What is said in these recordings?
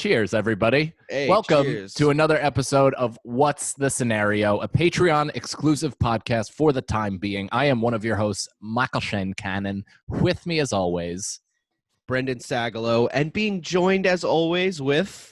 Cheers, everybody. Hey, Welcome cheers. to another episode of What's the Scenario, a Patreon exclusive podcast for the time being. I am one of your hosts, Michael Shane Cannon. With me, as always, Brendan Sagalow, and being joined as always with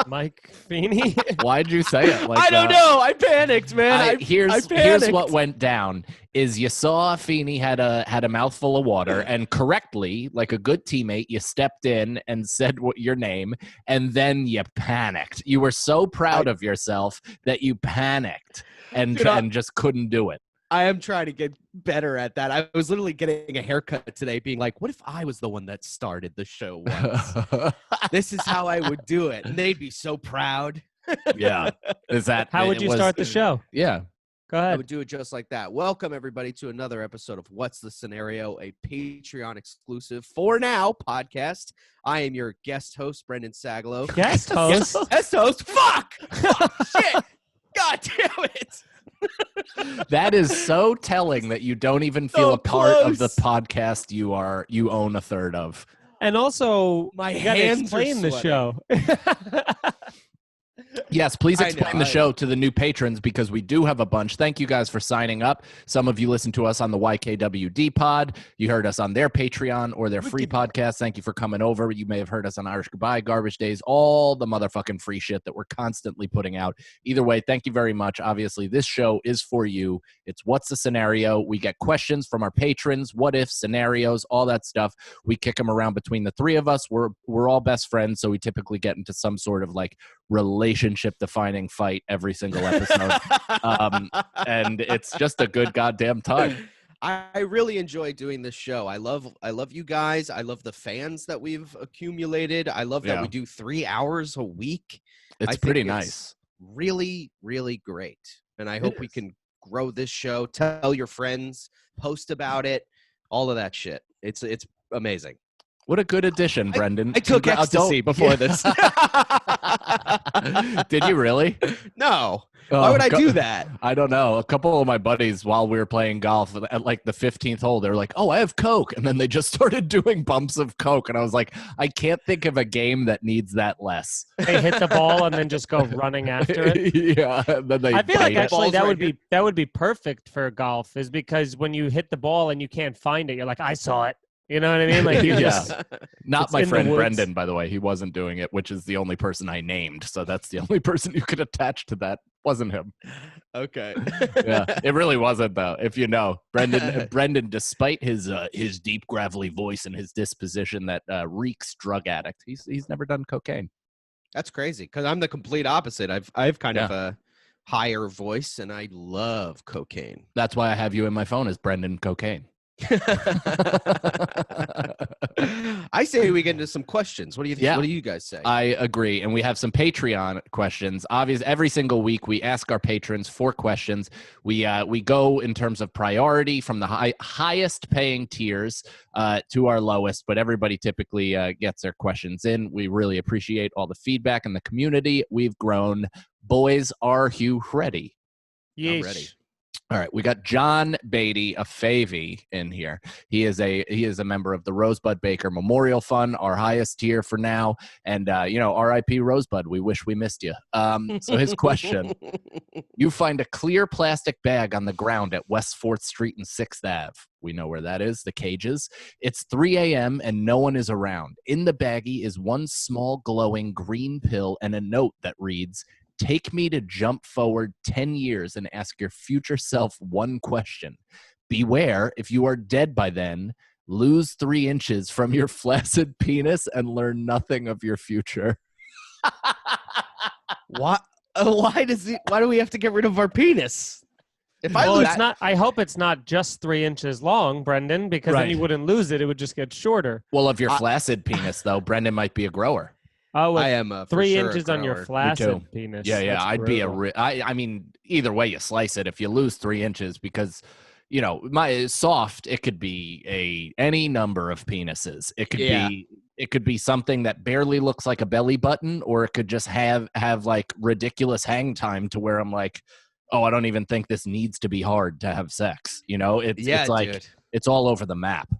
Mike Feeney. why'd you say it like I don't that? know. I panicked, man. I Here's panicked. what went down is you saw Feeney had a mouthful of water, and correctly, like a good teammate, you stepped in and said your name, and then you panicked. You were so proud of yourself that you panicked and just couldn't do it. I am trying to get better at that. I was literally getting a haircut today, being like, what if I was the one that started the show once? This is how I would do it. And they'd be so proud. Yeah. Is that How would you start the show? Yeah. Go I ahead. would do it just like that. Welcome, everybody, to another episode of What's the Scenario, a Patreon exclusive for now podcast. I am your guest host, Brendan Sagalow. Guest host. Guest host? Fuck! Shit! God damn it! That is so telling that you don't even feel So a part of the close. podcast you own a third of. And also, My you gotta hands are explain the sweating. show. Yes, please I explain know, the show to the new patrons because we do have a bunch. Thank you guys for signing up. Some of you listen to us on the YKWD pod. You heard us on their Patreon or their free podcast. Thank you for coming over. You may have heard us on Irish Goodbye, Garbage Days, all the motherfucking free shit that we're constantly putting out. Either way, thank you very much. Obviously, this show is for you. It's What's the Scenario? We get questions from our patrons, what if, scenarios, all that stuff. We kick them around between the three of us. We're all best friends, so we typically get into some sort of like relationship defining fight every single episode. And it's just a good goddamn time. I really enjoy doing this show. I love you guys. I love the fans that we've accumulated. I love that Yeah. we do 3 hours a week. I It's think pretty it's nice. Really, really great. And I hope we can grow this show. Tell your friends, post about it, all of that shit. It's amazing. What a good addition, Brendan. I took Congra- ecstasy don't- before Yeah. this. Did you really? No. Why would I do that? I don't know. A couple of my buddies, while we were playing golf at like the 15th hole, they were like, "Oh, I have Coke," and then they just started doing bumps of Coke, and I was like, "I can't think of a game that needs that less." They hit the ball and then just go running after it. Yeah. And then they I feel like bite it. actually Ball's that right would be perfect for golf, is because when you hit the ball and you can't find it, you're like, I saw it. You know what I mean? Like you Yeah. just Not It's my in the friend woods. Brendan, by the way. He wasn't doing it, which is the only person I named. So that's the only person you could attach to that. Wasn't him. Okay. Yeah, it really wasn't though. If you know, Brendan, despite his deep gravelly voice and his disposition that reeks drug addict, he's never done cocaine. That's crazy because I'm the complete opposite. I've kind of a higher voice and I love cocaine. That's why I have you in my phone as Brendan Cocaine. I say we get into some questions. What do you think? Yeah. What do you guys say? I agree. And we have some Patreon questions. Obviously, every single week we ask our patrons 4 questions. We go in terms of priority from the highest paying tiers to our lowest, but everybody typically gets their questions in. We really appreciate all the feedback in the community. We've grown. Boys, are you ready? yeesh. ready. All right, we got John Beatty, a favy, in here. He is a member of the Rosebud Baker Memorial Fund, our highest tier for now. And R.I.P. Rosebud. We wish we missed you. So his question: you find a clear plastic bag on the ground at West 4th Street and 6th Ave. We know where that is, the cages. It's 3 a.m. and no one is around. In the baggie is one small glowing green pill and a note that reads, "Take me to jump forward 10 years and ask your future self one question. Beware, if you are dead by then, lose 3 inches from your flaccid penis and learn nothing of your future." What? Why do we have to get rid of our penis? If I Well, lose it's not. I hope it's not just 3 inches long, Brendan, because Right. then you wouldn't lose it. It would just get shorter. Well, of your flaccid penis, though, Brendan might be a grower. Oh, I with am a 3 for sure a inches on your grower. too. flaccid penis. Yeah, That's I'd be brutal. I mean, either way you slice it, if you lose 3 inches, because my soft, it could be any number of penises. It could be something that barely looks like a belly button, or it could just have like ridiculous hang time to where I'm like, oh, I don't even think this needs to be hard to have sex. It's like dude. it's all over the map.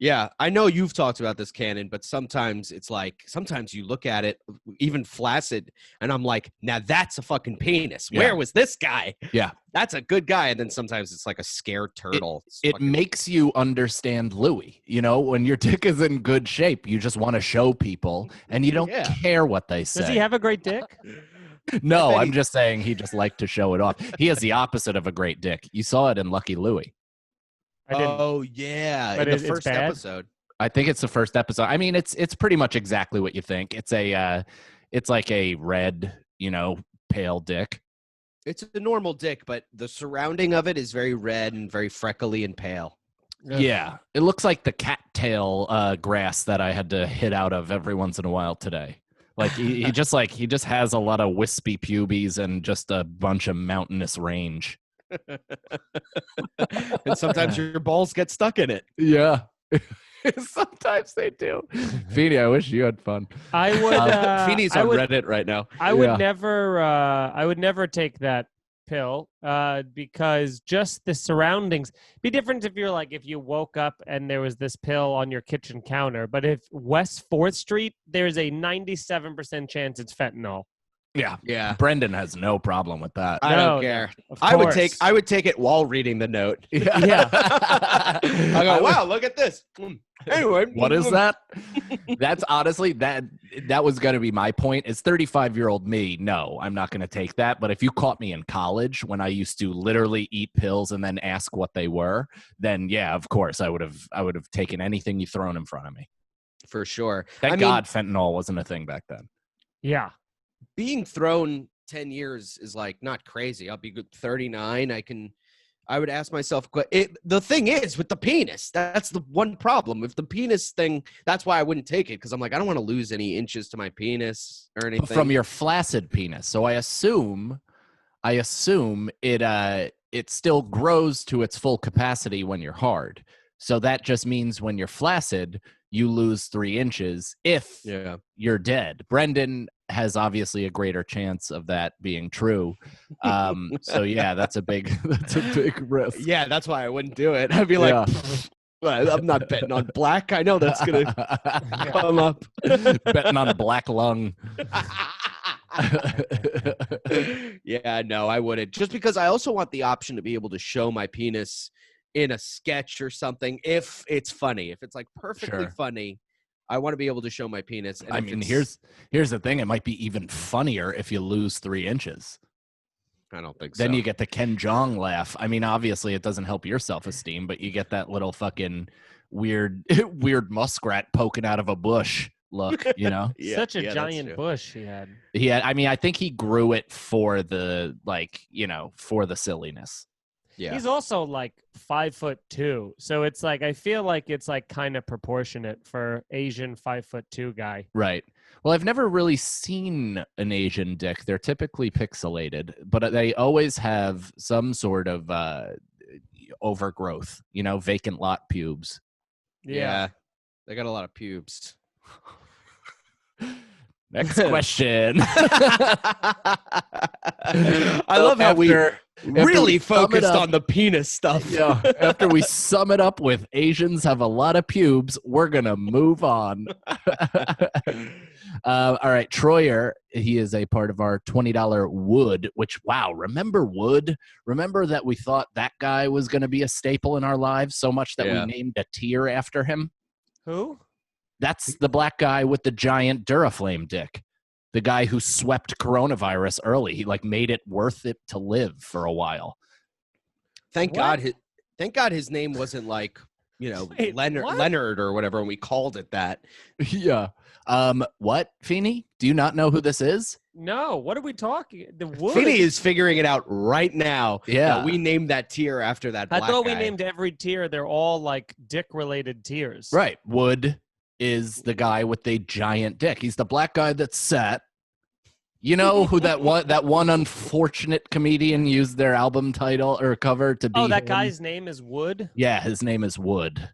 Yeah, I know you've talked about this, Cannon, but sometimes it's like, sometimes you look at it, even flaccid, and I'm like, now that's a fucking penis. Yeah. Where was this guy? Yeah. That's a good guy. And then sometimes it's like a scared turtle. It's It fucking- makes you understand Louis. You know, when your dick is in good shape, you just want to show people, and you don't Yeah. care what they say. Does he have a great dick? No, I bet I'm just saying he just liked to show it off. He has the opposite of a great dick. You saw it in Lucky Louie. I didn't. Oh, yeah. But in it's the first bad? episode. I think it's the first episode. I mean, it's pretty much exactly what you think. It's it's like a red, you know, pale dick. It's a normal dick, but the surrounding of it is very red and very freckly and pale. Ugh. Yeah, it looks like the cattail grass that I had to hit out of every once in a while today. Like he just has a lot of wispy pubes and just a bunch of mountainous range. And sometimes your balls get stuck in it. Yeah. Sometimes they do. Feeny, I wish you had fun. I would. Feeney's I on would, Reddit right now. I would Yeah. never. I would never take that pill because just the surroundings. Be different if you're like if you woke up and there was this pill on your kitchen counter. But if West 4th Street, there's a 97% chance it's fentanyl. Yeah. Yeah. Brendan has no problem with that. I No, don't care. Of I would course. take it while reading the note. Yeah. I go, wow, look at this. Anyway, What is that? That's honestly that was going to be my point. Is 35-year-old me? No, I'm not going to take that. But if you caught me in college when I used to literally eat pills and then ask what they were, then yeah, of course I would have taken anything you thrown in front of me. For sure. Thank I mean, God fentanyl wasn't a thing back then. Yeah. being thrown 10 years is like not crazy. I'll be good 39. I would ask myself, the thing is with the penis, that's the one problem with the penis thing. That's why I wouldn't take it. Cause I'm like, I don't want to lose any inches to my penis or anything. From your flaccid penis. So I assume it still grows to its full capacity when you're hard. So that just means when you're flaccid, you lose 3 inches if you're dead. Brendan has obviously a greater chance of that being true. So yeah, that's a big risk. Yeah, that's why I wouldn't do it. I'd be like, I'm not betting on black. I know that's going to come up. Betting on a black lung. Yeah, no, I wouldn't. Just because I also want the option to be able to show my penis in a sketch or something if it's funny. If it's like perfectly Sure. funny, I want to be able to show my penis. And I if mean, it's- here's the thing. It might be even funnier if you lose 3 inches. I don't think so. Then you get the Ken Jeong laugh. I mean, obviously it doesn't help your self-esteem, but you get that little fucking weird muskrat poking out of a bush look, you know? Yeah, Such a yeah, that's giant true. bush he had. Yeah, I mean, I think he grew it for the for the silliness. Yeah. He's also like 5'2", so it's like I feel like it's like kind of proportionate for Asian 5'2" guy. Right. Well, I've never really seen an Asian dick. They're typically pixelated, but they always have some sort of overgrowth, vacant lot pubes. Yeah. They got a lot of pubes. Next question. I love how we After really we sum it focused up- on the penis stuff. Yeah. After we sum it up with Asians have a lot of pubes, we're gonna move on. All right, Troyer. He is a part of our $20 Wood. Which remember Wood? Remember that we thought that guy was gonna be a staple in our lives so much that Yeah. we named a tier after him. Who? That's the black guy with the giant Duraflame dick. The guy who swept coronavirus early. He made it worth it to live for a while. Thank What? God his name wasn't like, Wait, Leonard what? Leonard or whatever, and we called it that. Yeah. What, Feeney? Do you not know who this is? No, what are we talking? The wood. Finny is figuring it out right now. Yeah. that we named that tier after that I black thought guy. we named every tier. They're all like dick-related tiers. Right. Wood is the guy with the giant dick. He's the black guy that's set. You know who that one unfortunate comedian used their album title or cover to be? Oh, that him? guy's name is Wood. Yeah, his name is Wood.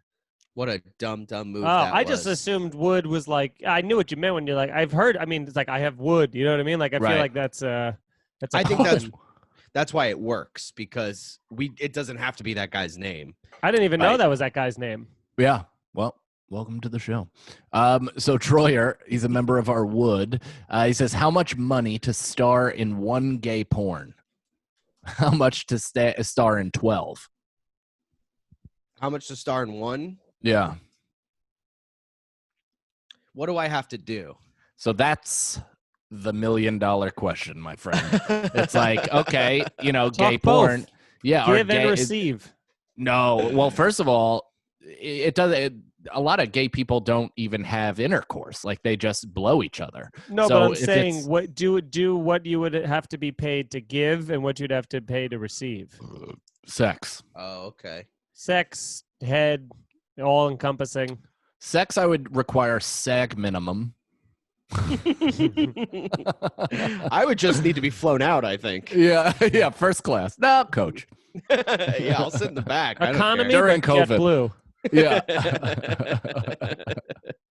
What a dumb move. Oh, that I just was. assumed Wood was like. I knew what you meant when you're like. I've heard. I mean, it's like I have wood. You know what I mean? Like I Right. feel like that's a I think common- that's why it works, because it doesn't have to be that guy's name. I didn't even know Right. that was that guy's name. Yeah. Well, welcome to the show. So Troyer, he's a member of our Wood. He says, how much money to star in one gay porn? How much to star in 12? How much to star in one? Yeah. What do I have to do? So that's the $1 million question, my friend. It's like, okay, you know, Talk gay porn. both. Yeah. Give and receive. No. Well, first of all, it does. A lot of gay people don't even have intercourse. Like they just blow each other. No, So but I'm if saying it's- what do what you would have to be paid to give and what you'd have to pay to receive. Sex. Oh, okay. Sex, head, all encompassing. Sex, I would require SAG minimum. I would just need to be flown out, I think. Yeah, yeah, first class. No, coach. Yeah, I'll sit in the back. I don't Economy, care. During but COVID. JetBlue.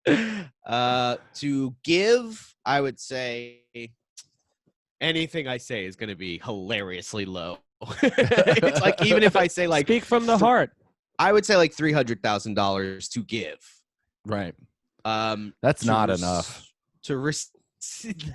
Yeah. To give, I would say anything I say is going to be hilariously low. It's like, even if I say like, Speak from the heart. I would say like $300,000 to give. Right. That's That's not enough.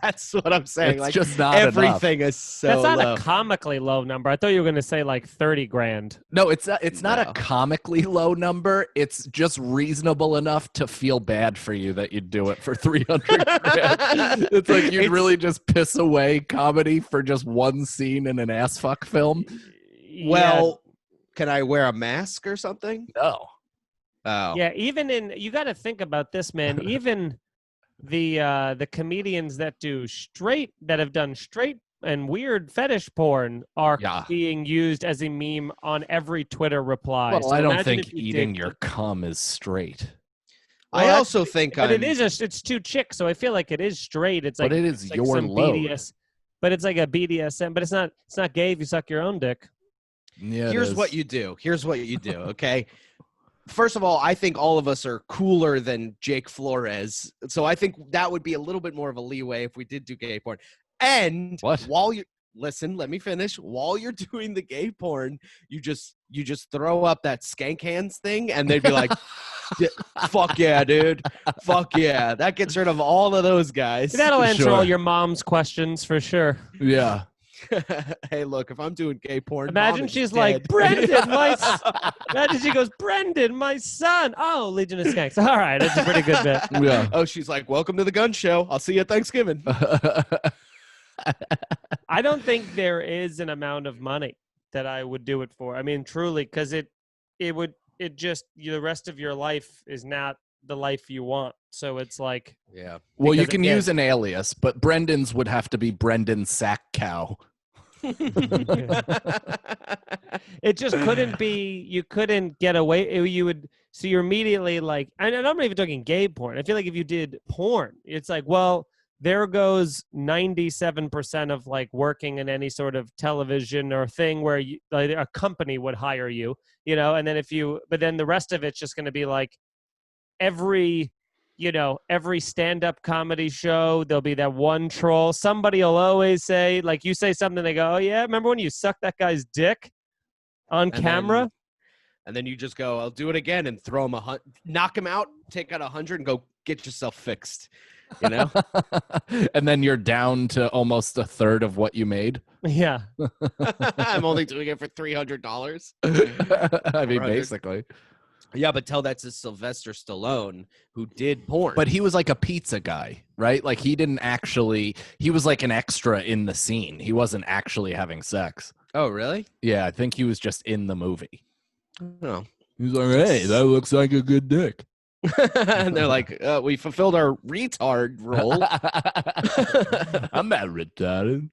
That's what I'm saying. It's Like just not enough. everything is so That's not low. a comically low number. I thought you were going to say like 30 grand. No, it's not No. a comically low number. It's just reasonable enough to feel bad for you that you'd do it for 300 grand. It's like you'd really just piss away comedy for just one scene in an ass fuck film. Well, can I wear a mask or something? No. Oh, yeah, even in you got to think about this, man. Even the comedians that have done straight and weird fetish porn are Yeah. being used as a meme on every Twitter reply. Well, So I don't imagine think if you eating did- your cum is straight. I Well, also think But I'm, it's two chicks, so I feel like it is straight. It's like But it is it's like your some load. but it's like a BDSM. But it's not gay if you suck your own dick. Yeah, it here's is. what you do. Here's what you do. Okay. First of all, I think all of us are cooler than Jake Flores. So I think that would be a little bit more of a leeway if we did do gay porn. And What? while you listen, let me finish. While you're doing the gay porn, you just throw up that skank hands thing and they'd be like, fuck yeah, dude. Fuck yeah. That gets rid of all of those guys. That'll answer Sure. all your mom's questions for sure. Yeah. Hey, look, if I'm doing gay porn, Imagine Mom is she's dead. like, Brendan, imagine she goes, Brendan, my son. Oh, Legion of Skanks. All right, that's a pretty good bit. Yeah. Oh, she's like, welcome to the gun show. I'll see you at Thanksgiving. I don't think there is an amount of money that I would do it for. I mean, truly, because the rest of your life is not the life you want. So it's like, Yeah. Well, you Because can again- use an alias, but Brendan's would have to be Brendan Sack Cow. it just couldn't be. You couldn't get away. You would. So you're immediately like, and I'm not even talking gay porn. I feel like if you did porn, it's like, well, there goes 97% of like working in any sort of television or thing where like a company would hire you, and then but then the rest of it's just going to be like every stand-up comedy show, there'll be that one troll. Somebody will always say, like, you say something, they go, oh yeah, remember when you sucked that guy's dick on camera? And then you just go, I'll do it again and throw him knock him out, take out 100 and go get yourself fixed. And then you're down to almost a third of what you made. Yeah. I'm only doing it for $300. I mean, 400. basically. Yeah, but tell that to Sylvester Stallone, who did porn. But he was like a pizza guy, right? Like he was like an extra in the scene. He wasn't actually having sex. oh, really? Yeah, I think he was just in the movie. No. He was like, hey, that looks like a good dick. And they're like, we fulfilled our retard role. I'm not retarded.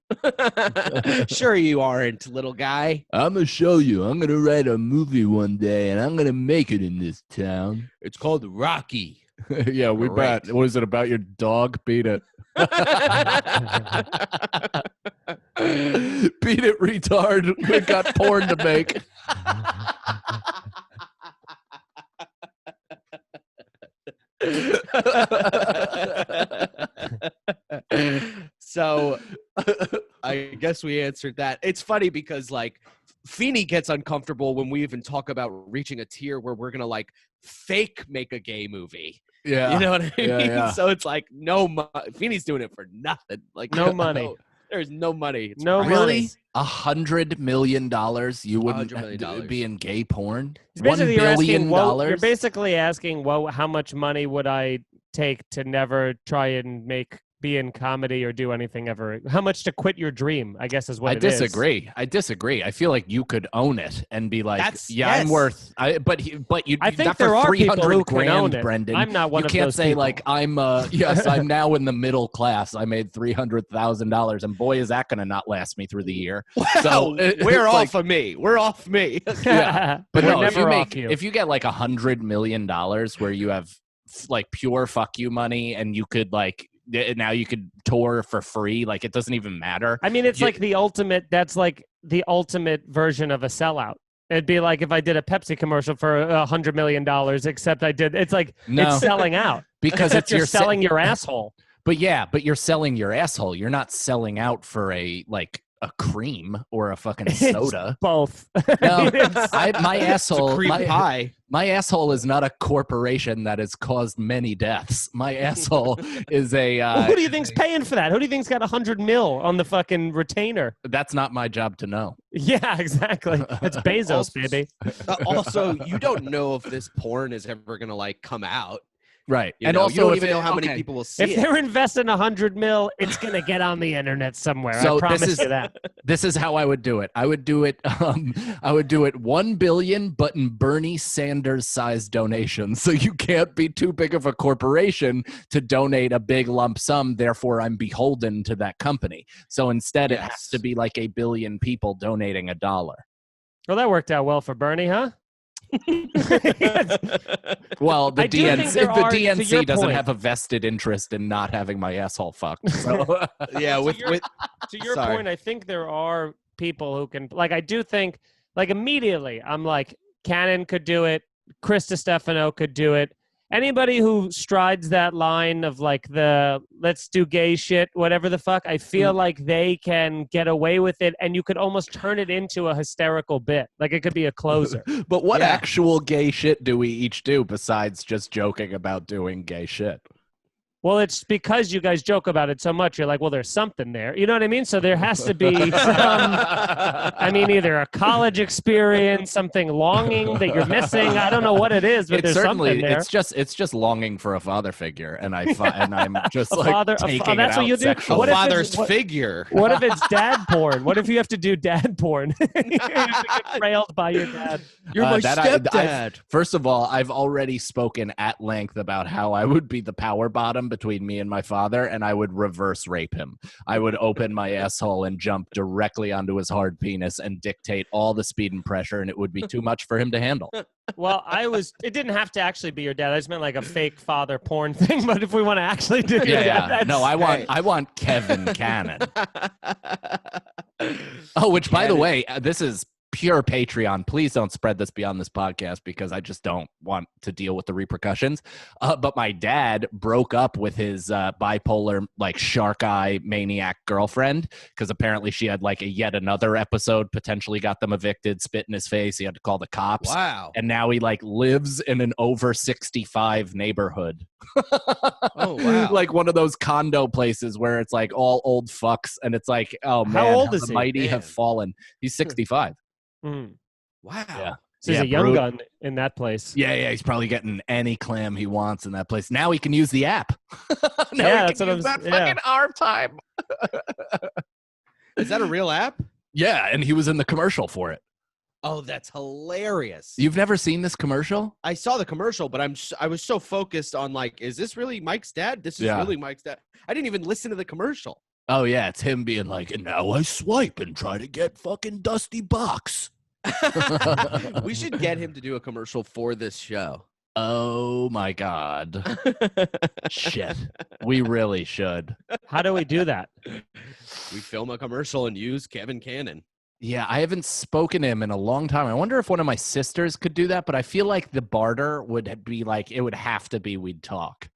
Sure you aren't, little guy. I'm going to show you. I'm going to write a movie one day, and I'm going to make it in this town. It's called Rocky. Yeah, we Great. bet. What is it about your dog? Beat it. Beat it, retard. We got porn to make. So I guess we answered that. It's funny because like Feeney gets uncomfortable when we even talk about reaching a tier where we're gonna like fake make a gay movie. Yeah. You know what I mean? Yeah. So it's like Feeney's doing it for nothing. Like No money. there's no money. It's No priceless. money. $100 million you wouldn't $100 million. be in gay porn? It's $1 basically you're asking, billion? you're basically asking, well, how much money would I take to never try and be in comedy or do anything ever? How much to quit your dream, I guess is what I it is. disagree. I disagree. I feel like you could own it and be like, That's- I'm yes. worth. But you. I think not for there are people 300 who can grand, own it. Brendan. I'm not one you of can't those say people. like I'm. Yes, I'm now in the middle class. I made $300,000, and boy, is that going to not last me through the year. So we're it's off of me. We're off me. Yeah. But We're no, never off you. if you get like $100 million where you have like pure fuck you money, and you could like now you could tour for free, like it doesn't even matter. I mean, it's like the ultimate. That's like the ultimate version of a sellout. It'd be like if I did a Pepsi commercial for $100 million, except I did. It's like it's selling out because except you're you're selling your asshole. But you're selling your asshole. You're not selling out for a cream or a fucking soda. Both. No, my asshole. Cream pie. My asshole is not a corporation that has caused many deaths. My asshole is a. Well, who do you think's paying for that? Who do you think's got $100 million on the fucking retainer? That's not my job to know. Yeah, exactly. It's Bezos, baby. Also, you don't know if this porn is ever gonna like come out. Right. And also, you don't if even know how many people will see If it. they're investing $100 million, it's gonna get on the internet somewhere. So I promise this is- you that. This is how I would do it. I would do it. I would do it 1 billion, but in Bernie Sanders sized donations. So you can't be too big of a corporation to donate a big lump sum. Therefore, I'm beholden to that company. So instead, it has Yes. to be like 1 billion people donating $1. Well, that worked out well for Bernie, huh? Well, the I do think DNC, there are, to your DNC doesn't point- have a vested interest in not having my asshole fucked. So Yeah, with To your Sorry. point, I think there are people who can, like, I do think, like, immediately, I'm like, Cannon could do it, Chris Stefano could do it. Anybody who strides that line of like the let's do gay shit, whatever the fuck, I feel like they can get away with it, and you could almost turn it into a hysterical bit. Like it could be a closer. but what Yeah. actual gay shit do we each do besides just joking about doing gay shit? Well, it's because you guys joke about it so much. You're like, well, there's something there. You know what I mean? So there has to be some, I mean, either a college experience, something longing that you're missing. I don't know what it is, but It's there's certainly something there. it's just longing for a father figure, and I'm just A like father- taking that's it what out you do? sexually. What if father's it's- what- figure. What if it's dad porn? What if you have to do dad porn? You have to get railed by your dad. You're my that I've- stepdad. First of all, I've already spoken at length about how I would be the power bottom between me and my father, and I would reverse rape him. I would open my asshole and jump directly onto his hard penis and dictate all the speed and pressure, and it would be too much for him to handle. Well, it didn't have to actually be your dad. I just meant like a fake father porn thing. But if we want to actually do your dad, that's- No, I want Kevin Cannon. Oh, which by the Cannon. way, this is pure Patreon. Please don't spread this beyond this podcast because I just don't want to deal with the repercussions. But my dad broke up with his bipolar, like shark eye maniac girlfriend because apparently she had like a yet another episode, potentially got them evicted, spit in his face. He had to call the cops. Wow. And now he like lives in an over 65 neighborhood. Oh, wow. Like one of those condo places where it's like all old fucks and it's like, oh man, old is the he? mighty have Man. fallen. He's 65. Mm. Wow. Yeah. So he's Yeah, a young brute. gun in that place. Yeah, he's probably getting any clam he wants in that place. Now he can use the app. Now Yeah, he that's can what use I'm- that yeah. fucking arm time. Is that a real app? Yeah, and he was in the commercial for it. Oh, that's hilarious. You've never seen this commercial? I saw the commercial, but I was so focused on like, is this really Mike's dad? This is Yeah. really Mike's dad. I didn't even listen to the commercial. Oh yeah, it's him being like, and now I swipe and try to get fucking Dusty Box. We should get him to do a commercial for this show. Oh my god. Shit. We really should. How do we do that? We film a commercial and use Kevin Cannon. Yeah, I haven't spoken to him in a long time. I wonder if one of my sisters could do that, but I feel like the barter would be like, it would have to be we'd talk.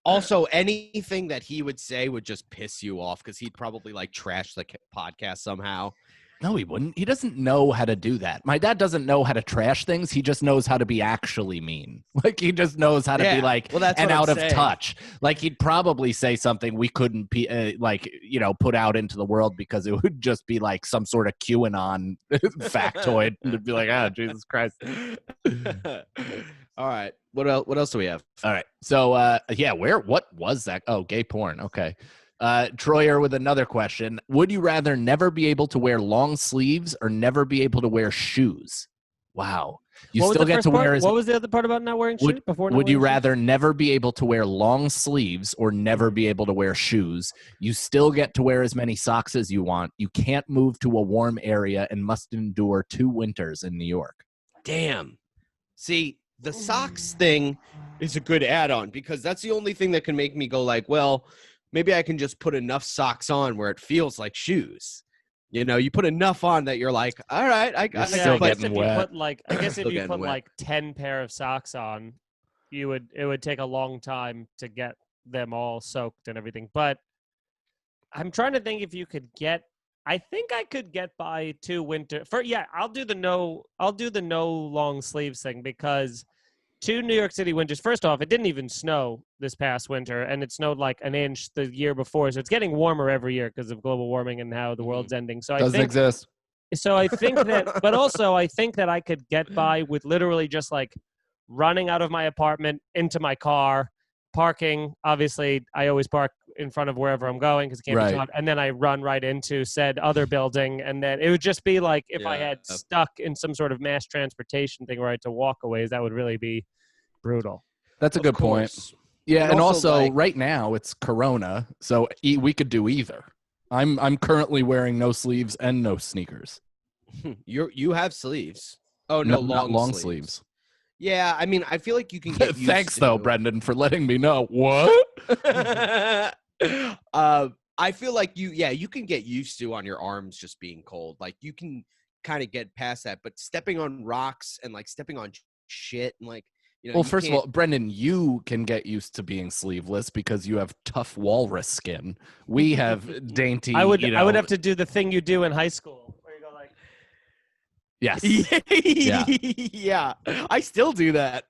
Also, anything that he would say would just piss you off because he'd probably like trash the podcast somehow. No, he wouldn't. He doesn't know how to do that. My dad doesn't know how to trash things. He just knows how to be actually mean. Like, he just knows how to be like, well, that's and what I'm out of saying. touch. Like, he'd probably say something we couldn't put out into the world because it would just be like some sort of QAnon factoid. And it'd be like, oh, Jesus Christ. All right. What else do we have? All right. So, what was that? Oh, gay porn. Okay. Troyer with another question. Would you rather never be able to wear long sleeves or never be able to wear shoes? Wow. You What was still the get first to part? wear. What was the other part about not wearing shoes? Would you rather never be able to wear long sleeves or never be able to wear shoes? You still get to wear as many socks as you want. You can't move to a warm area and must endure 2 winters in New York. Damn. See, the socks thing is a good add-on because that's the only thing that can make me go like, well, maybe I can just put enough socks on where it feels like shoes. You know, you put enough on that you're like, all right, I You're got still I guess getting if you wet. put I guess if Still you getting put wet. like 10 pair of socks on, it would take a long time to get them all soaked and everything. But I'm trying to think if you could get. I think I could get by 2 winter. I'll do the no long sleeves thing because 2 New York City winters. First off, it didn't even snow this past winter, and it snowed like an inch the year before. So it's getting warmer every year because of global warming and how the world's ending. So Doesn't exist. So I think that, but also I think that I could get by with literally just like running out of my apartment into my car, parking. Obviously, I always park in front of wherever I'm going because it can't Right. be taught. And then I run right into said other building. And then it would just be like if I had Yeah. stuck in some sort of mass transportation thing where I had to walk away, that would really be brutal. That's a Of good point. course. Yeah, And and also, also like- right now it's Corona, so we could do either. I'm currently wearing no sleeves and no sneakers. You have sleeves. Oh No, no, not long sleeves. Yeah, I mean, I feel like you can get used Thanks though, to- Brendan, for letting me know. What? I feel like you can get used to on your arms just being cold. Like you can kind of get past that, but stepping on rocks and like stepping on shit and like Well, first of all, Brendan, you can get used to being sleeveless because you have tough walrus skin. We have dainty. I would you know, have to do the thing you do in high school where you go like, Yes. yeah, I still do that.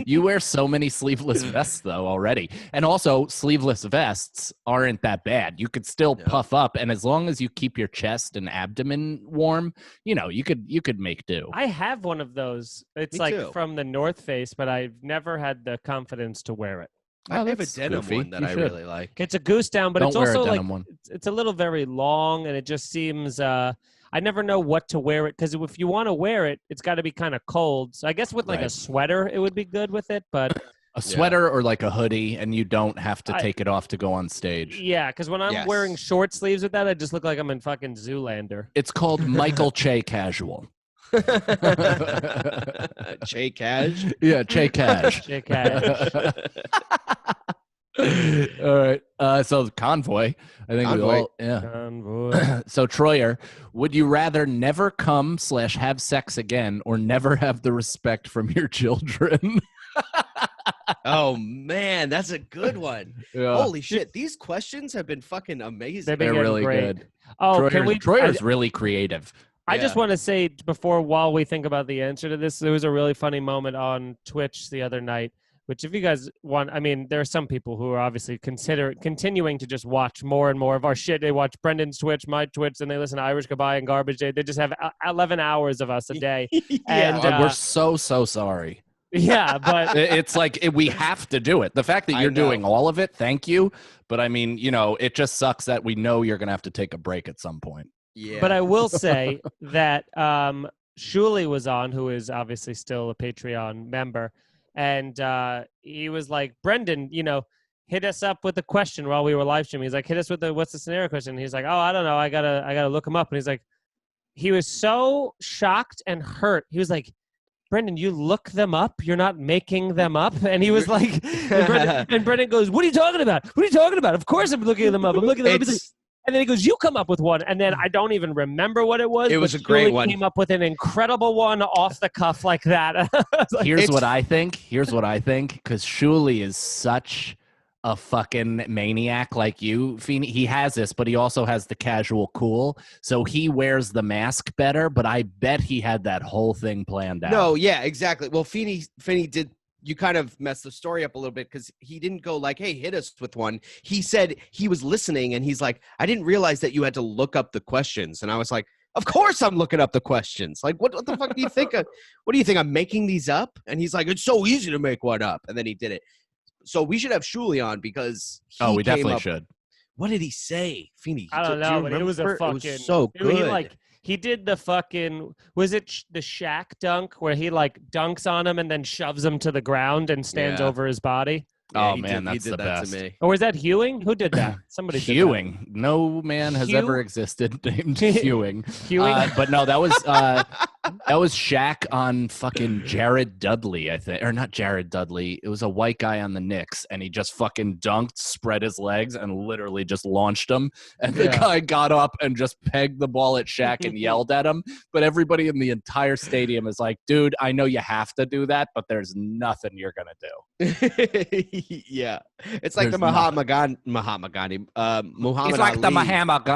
You wear so many sleeveless vests though already, and also sleeveless vests aren't that bad. You could still No. puff up, and as long as you keep your chest and abdomen warm, you could make do. I have one of those. It's Me like too. from the North Face, but I've never had the confidence to wear it. I have a that's denim goofy. one that You I should. really like. It's a goose down, but Don't it's wear also a like denim one. it's a little very long, and it just seems. I never know what to wear it because if you want to wear it, it's got to be kind of cold. So I guess with like a Right. sweater, it would be good with it. But A sweater or like a hoodie, and you don't have to I- take it off to go on stage. yeah, because when I'm Yes. wearing short sleeves with that, I just look like I'm in fucking Zoolander. It's called Michael Che casual. Che Cash. Yeah, Che Cash. Che Cash. All right. So Convoy. I think we Convoy. all. Yeah. Convoy. So Troyer, would you rather never come/have sex again, or never have the respect from your children? Oh man, that's a good one. Yeah. Holy shit, these questions have been fucking amazing. They've been They're getting really great. good. Oh, can we? Troyer's really creative. I just Yeah. want to say while we think about the answer to this, there was a really funny moment on Twitch the other night, which if you guys want, I mean, there are some people who are obviously continuing to just watch more and more of our shit. They watch Brendan's Twitch, my Twitch, and they listen to Irish Goodbye and Garbage Day. They just have 11 hours of us a day. And We're so sorry. yeah, but It's like we have to do it. The fact that I you're know. doing all of it, thank you. But I mean, it just sucks that we know you're going to have to take a break at some point. Yeah. But I will say that Shuli was on, who is obviously still a Patreon member, and he was like, Brendan, hit us up with a question while we were live streaming. He's like, hit us with what's the scenario question? He's like, oh, I don't know, I gotta look him up. And he's like, he was so shocked and hurt. He was like, Brendan, you look them up. You're not making them up. And he was like, and Brendan goes, what are you talking about? What are you talking about? Of course I'm looking them up. I'm looking them up. He's like, It's- and then he goes, you come up with one. And then I don't even remember what it was. It was but a great Julie one. Came up with an incredible one off the cuff like that. I was like, Here's It's- what I think. Because Shuli is such a fucking maniac like you, Feeney. He has this, but he also has the casual cool. So he wears the mask better, but I bet he had that whole thing planned out. No, yeah, exactly. Well, Feeney did. You kind of messed the story up a little bit because he didn't go like, hey, hit us with one. He said he was listening and he's like, I didn't realize that you had to look up the questions. And I was like, of course I'm looking up the questions. Like, what the fuck do you think? What do you think? I'm making these up? And he's like, it's so easy to make one up. And then he did it. So we should have Shuli on because we definitely should. What did he say, Feeney? I don't know, but it was a fucking. It was so good. He did the fucking, was it the Shaq dunk where he like dunks on him and then shoves him to the ground and stands over his body? Yeah, that's the best. To me. Or was that Hewing? Who did that? Somebody did Hewing. No man has ever existed named Hewing. Hewing? But no, that was Shaq on fucking Jared Dudley, I think. Or not Jared Dudley. It was a white guy on the Knicks, and he just fucking dunked, spread his legs, and literally just launched him. And the guy got up and just pegged the ball at Shaq and yelled at him. But everybody in the entire stadium is like, dude, I know you have to do that, but there's nothing you're going to do. Yeah, it's like the Muhammad Gandhi. It's Muhammad like Ali. the Muhammad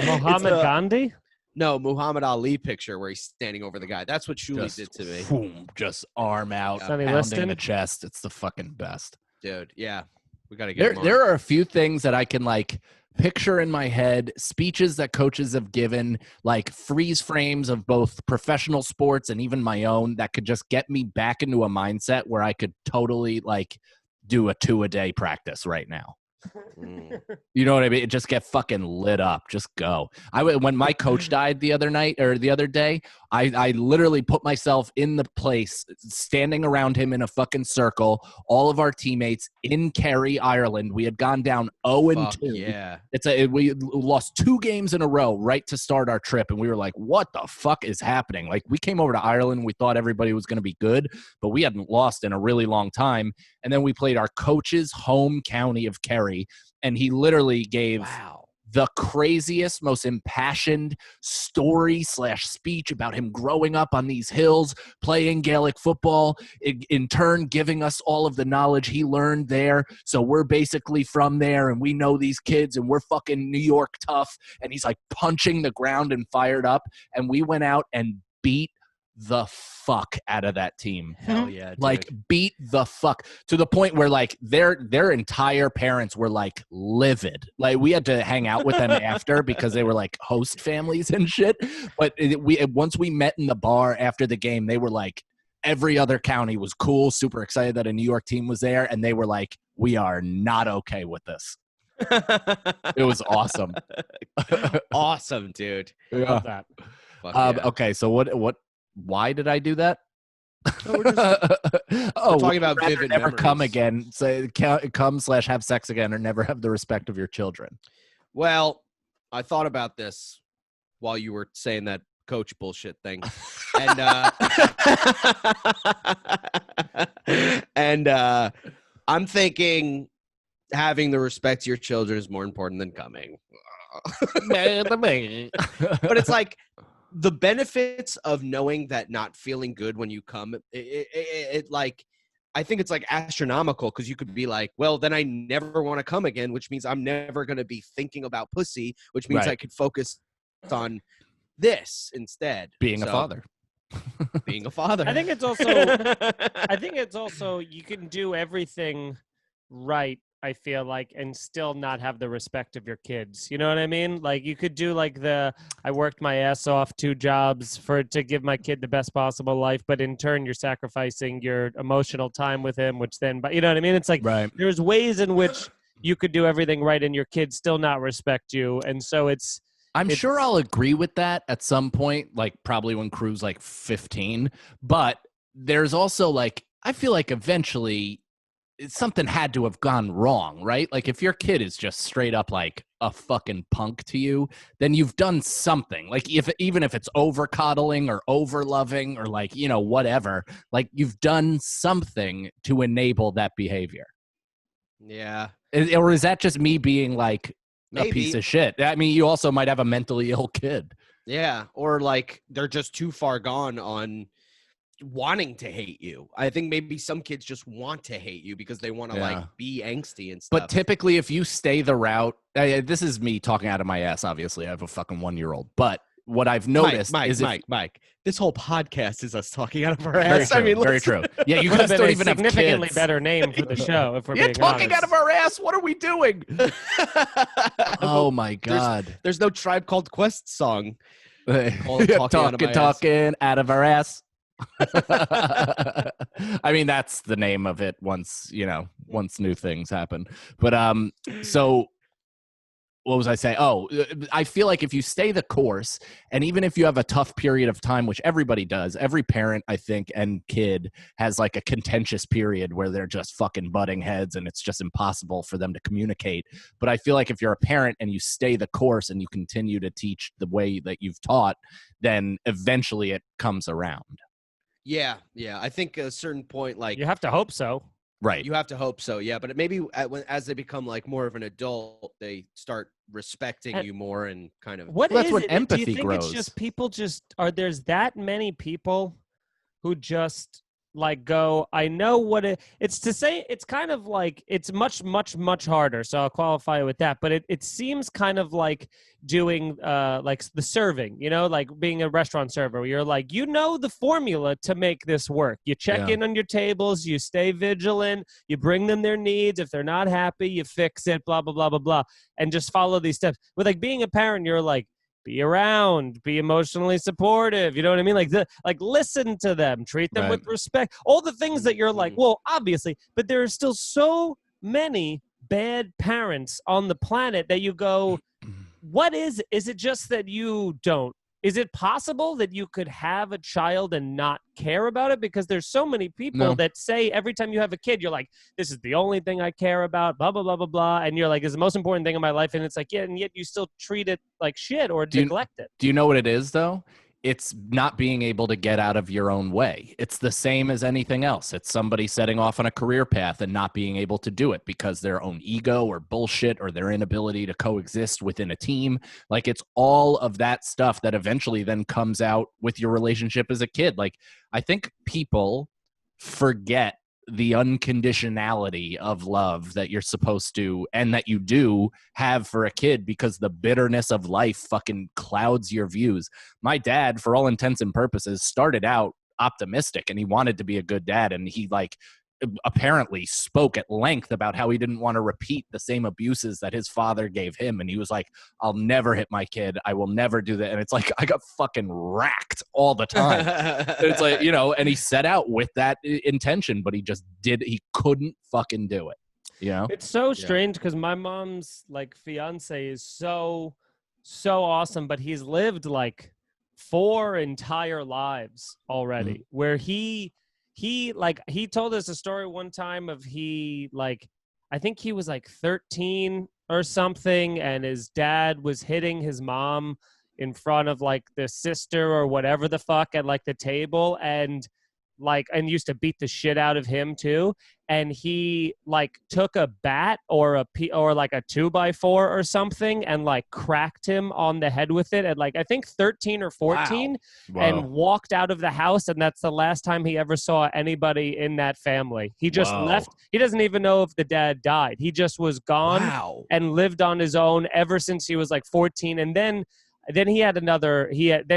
Muhammad Gandhi? No, Muhammad Ali picture where he's standing over the guy. That's what Shuli did to me. Boom, just arm out, Sonny pounding Liston? the chest. It's the fucking best. Dude, yeah. We got to get him on. There are a few things that I can like picture in my head, speeches that coaches have given, like freeze frames of both professional sports and even my own that could just get me back into a mindset where I could totally like do a 2-a-day practice right now. You know what I mean? Just get fucking lit up. Just go. When my coach died the other day, I literally put myself in the place, standing around him in a fucking circle. All of our teammates in Kerry, Ireland. We had gone down 0-2. Yeah, We lost 2 games in a row right to start our trip, and we were like, "What the fuck is happening?" Like, we came over to Ireland, we thought everybody was going to be good, but we hadn't lost in a really long time. And then we played our coach's home county of Kerry, and he literally gave the craziest, most impassioned story/speech about him growing up on these hills, playing Gaelic football, in turn giving us all of the knowledge he learned there. So we're basically from there, and we know these kids, and we're fucking New York tough. And he's like punching the ground and fired up. And we went out and beat the fuck out of that team. Hell yeah, dude. Like beat the fuck to the point where like their entire parents were like livid. Like we had to hang out with them after because they were like host families and shit. But once we met in the bar after the game, they were like, every other county was cool, super excited that a New York team was there, and they were like, we are not okay with this. It was awesome. Awesome, dude. Yeah. Love that. Fuck yeah. Okay, so what? Why did I do that? We're talking about vivid never memories. come again. Say come/have sex again, or never have the respect of your children. Well, I thought about this while you were saying that coach bullshit thing, and I'm thinking having the respect to your children is more important than coming. But it's like the benefits of knowing that not feeling good when you come, it like, I think it's like astronomical because you could be like, well, then I never want to come again, which means I'm never going to be thinking about pussy, which means I could focus on this instead. Being a father. Being a father. I think it's also you can do everything right, I feel like, and still not have the respect of your kids. You know what I mean? Like you could do like I worked my ass off 2 jobs to give my kid the best possible life, but in turn you're sacrificing your emotional time with him, which then, but you know what I mean? It's like there's ways in which you could do everything right and your kids still not respect you. And so I'm sure I'll agree with that at some point, like probably when Crew's like 15, but there's also like, I feel like eventually something had to have gone wrong, right? Like if your kid is just straight up like a fucking punk to you, then you've done something. Like even if it's over coddling or over loving or like, you know, whatever, like you've done something to enable that behavior. Yeah. Or is that just me being like Maybe. a piece of shit? I mean, you also might have a mentally ill kid. Yeah. Or like they're just too far gone on wanting to hate you. I think maybe some kids just want to hate you because they want to like be angsty and stuff. But typically, if you stay the route, this is me talking out of my ass. Obviously, I have a fucking 1-year-old. But what I've noticed is Mike, this whole podcast is us talking out of our ass. Very true, I mean, very true. Yeah, you Would guys have don't been a even have significantly kids. better name for the show if we're You're being talking honest. out of our ass. What are we doing? Oh my god! There's no Tribe Called Quest song. Talking out of our ass. I mean, that's the name of it once new things happen. But so what was I saying? Oh, I feel like if you stay the course, and even if you have a tough period of time, which everybody does, every parent, I think, and kid has like a contentious period where they're just fucking butting heads and it's just impossible for them to communicate. But I feel like if you're a parent and you stay the course and you continue to teach the way that you've taught, then eventually it comes around. Yeah. I think at a certain point, like You have to hope so. Right. you have to hope so. Yeah, but maybe as they become like more of an adult, they start respecting And- you more and kind of. What That's is when it? empathy Do you think grows. it's just people there's that many people who just like go, I know what it's to say. It's kind of like it's much harder. So I'll qualify it with that. But it seems kind of like doing like the serving, like being a restaurant server where you're like, the formula to make this work. You check in on your tables, you stay vigilant, you bring them their needs. If they're not happy, you fix it, blah, blah, blah, blah, blah. And just follow these steps. With like being a parent, you're like, be around, be emotionally supportive. You know what I mean? Like listen to them, treat them with respect. All the things that you're like, well, obviously, but there are still so many bad parents on the planet that you go, what is it just that you don't? Is it possible that you could have a child and not care about it? Because there's so many people that say every time you have a kid, you're like, this is the only thing I care about, blah, blah, blah, blah, blah. And you're like, it's the most important thing in my life. And it's like, yeah, and yet you still treat it like shit or neglect it. Do you know what it is, though? It's not being able to get out of your own way. It's the same as anything else. It's somebody setting off on a career path and not being able to do it because their own ego or bullshit or their inability to coexist within a team. Like, it's all of that stuff that eventually then comes out with your relationship as a kid. Like, I think people forget the unconditionality of love that you're supposed to and that you do have for a kid because the bitterness of life fucking clouds your views. My dad, for all intents and purposes, started out optimistic and he wanted to be a good dad, and he like apparently spoke at length about how he didn't want to repeat the same abuses that his father gave him. And he was like, I'll never hit my kid. I will never do that. And it's like, I got fucking racked all the time. It's like, and he set out with that intention, but he couldn't fucking do it. It's so strange because my mom's like fiance is so awesome, but he's lived like 4 entire lives already where he told us a story one time of I think he was like 13 or something, and his dad was hitting his mom in front of like the sister or whatever the fuck at like the table, and used to beat the shit out of him too. And he like took a bat or like a 2x4 or something and like cracked him on the head with it at like, I think 13 or 14 and walked out of the house. And that's the last time he ever saw anybody in that family. He just left. He doesn't even know if the dad died. He just was gone and lived on his own ever since he was like 14. And then then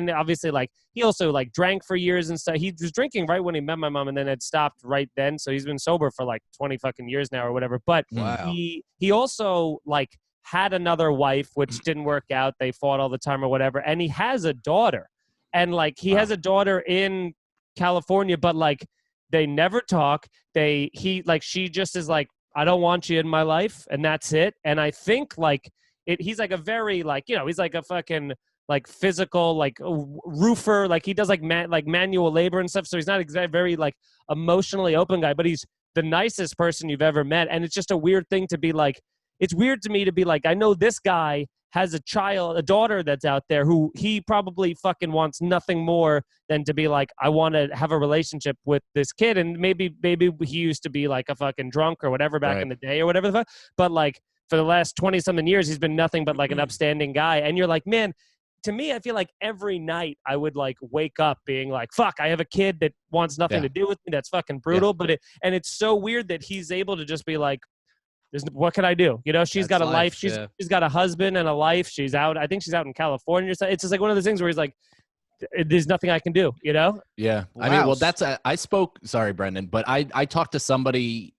obviously like he also like drank for years and stuff. He was drinking right when he met my mom and then had stopped right then. So he's been sober for like 20 fucking years now or whatever. But he also like had another wife, which didn't work out. They fought all the time or whatever. And he has a daughter, and like he has a daughter in California, but like they never talk. She just is like, I don't want you in my life. And that's it. And I think like, he's like a very like, he's like a fucking like physical like roofer, like he does like manual labor and stuff. So he's not exactly very like emotionally open guy, but he's the nicest person you've ever met. And it's just a weird thing to be like, it's weird to me to be like, I know this guy has a daughter that's out there who he probably fucking wants nothing more than to be like, I want to have a relationship with this kid. And maybe he used to be like a fucking drunk or whatever back in the day or whatever the fuck. But like, for the last 20 something years, he's been nothing but like an upstanding guy. And you're like, man, to me, I feel like every night I would like wake up being like, fuck, I have a kid that wants nothing to do with me. That's fucking brutal. But it's so weird that he's able to just be like, what can I do? You know, she's got a life. She's got a husband and a life. She's out. I think she's out in California. It's just like one of those things where he's like, there's nothing I can do, you know? Yeah. Wow. I mean, well, I spoke, sorry, Brendan, but I talked to somebody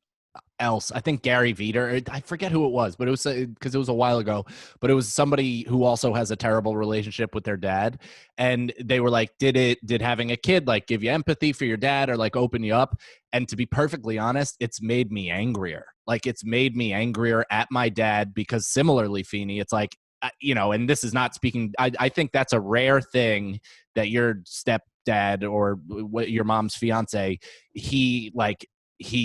else. I think Gary Veter. I forget who it was, but it was because it was a while ago, but it was somebody who also has a terrible relationship with their dad. And they were like, did having a kid like give you empathy for your dad or like open you up? And to be perfectly honest, it's made me angrier. Like it's made me angrier at my dad because similarly, Feeney, it's like, you know, and this is not speaking, I think that's a rare thing that your stepdad or your mom's fiance, he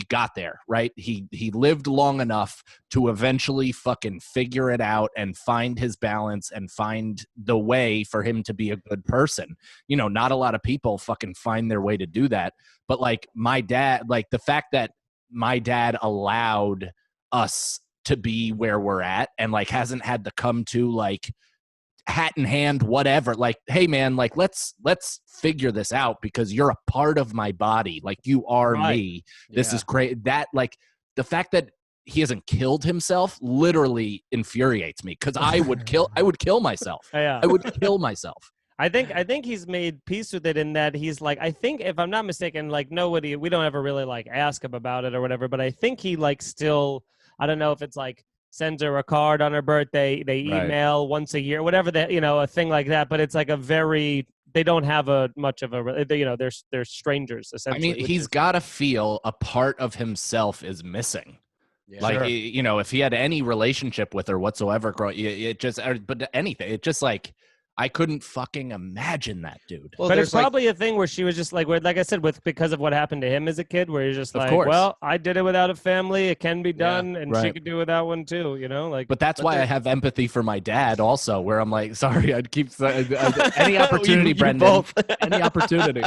got there, right? He lived long enough to eventually fucking figure it out and find his balance and find the way for him to be a good person. You know, not a lot of people fucking find their way to do that. But like my dad, like the fact that my dad allowed us to be where we're at and like hasn't had to come to like hat in hand, whatever, like, hey man, like let's figure this out because you're a part of my body. Like you are me. This is great. That like the fact that he hasn't killed himself literally infuriates me because I would kill myself. Yeah. I would kill myself. I think he's made peace with it in that he's like, I think if I'm not mistaken, like nobody, we don't ever really like ask him about it or whatever, but I think he like still, I don't know if it's like sends her a card on her birthday, they email once a year, whatever that, you know, a thing like that. But it's like they don't have much of a, you know, they're strangers essentially. I mean, he's got to feel a part of himself is missing. Yeah. Like, you know, if he had any relationship with her whatsoever, it just, but anything, it just like, I couldn't fucking imagine that, dude. Well, but it's probably a thing where she was just like I said, because of what happened to him as a kid, where he's just like, well, I did it without a family. It can be done. And she could do without one too, you know? Like, but that's why I have empathy for my dad also, where I'm like, sorry, I'd keep any opportunity, Brendan, both. Any opportunity.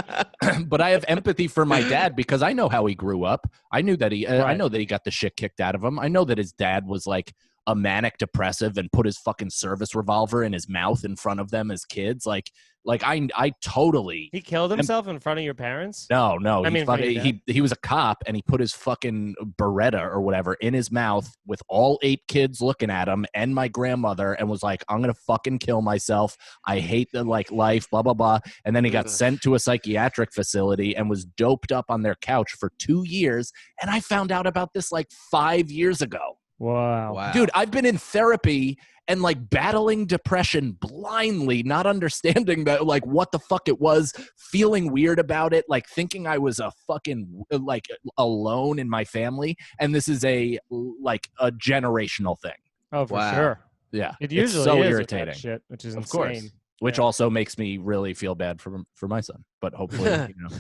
But I have empathy for my dad because I know how he grew up. I knew that I know that he got the shit kicked out of him. I know that his dad was like a manic depressive and put his fucking service revolver in his mouth in front of them as kids. Like I totally. He killed himself in front of your parents? No. I mean, he was a cop and he put his fucking Beretta or whatever in his mouth with all 8 kids looking at him and my grandmother and was like, I'm going to fucking kill myself. I hate the like life, blah, blah, blah. And then he got sent to a psychiatric facility and was doped up on their couch for 2 years. And I found out about this like 5 years ago. Wow. Dude, I've been in therapy and like battling depression blindly, not understanding that like what the fuck it was, feeling weird about it, like thinking I was a fucking like alone in my family. And this is a generational thing. Oh, for sure. Yeah. It usually it's so is irritating. That shit, which is of insane. course. Which also makes me really feel bad for my son. But hopefully, you know.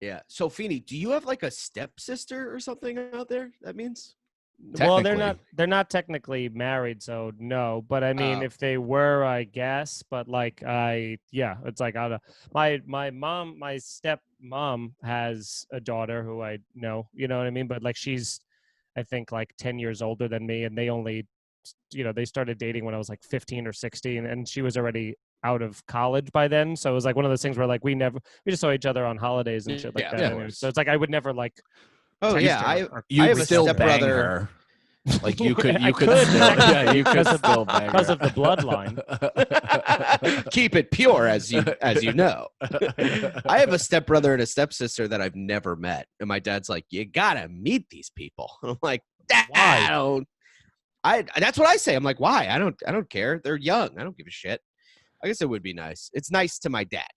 Yeah. So Feeney, do you have like a stepsister or something out there? That means? Well, they're not technically married, so no. But I mean, if they were, I guess. But like, it's like my stepmom has a daughter who I know. You know what I mean? But like, she's, I think, like 10 years older than me, and they only, you know, they started dating when I was like 15 or 16, and she was already out of college by then. So it was like one of those things where like we just saw each other on holidays and shit like that. Anyway. So it's like I would never like. Oh yeah, I have a still stepbrother. Like you could still bang her because of the bloodline. Keep it pure, as you know. I have a stepbrother and a stepsister that I've never met, and my dad's like, "You gotta meet these people." I'm like, "Why?" That's what I say. I'm like, "Why?" I don't care. They're young. I don't give a shit. I guess it would be nice. It's nice to my dad.